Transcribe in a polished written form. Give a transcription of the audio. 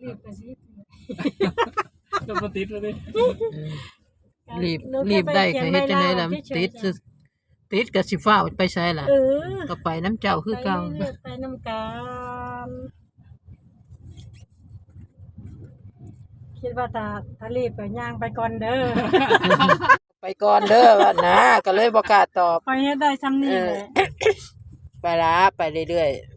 รีบไปสิ ก็บ่ติดแล้วดิ รีบได้ก็เฮ็ดจังได๋ล่ะติดก็สิฟ้าวไปไสล่ะก็ไปน้ำเจ้าคือเก่า ไปน้ำกันคิดว่าถ้ารีบก็ย่างไปก่อนเด้อ ไปก่อนเด้อว่านะก็เลยบ่กล้าตอบ ไปเฮ็ดได้ซ้ำนี่แหละ ไปละไปเรื่อยๆ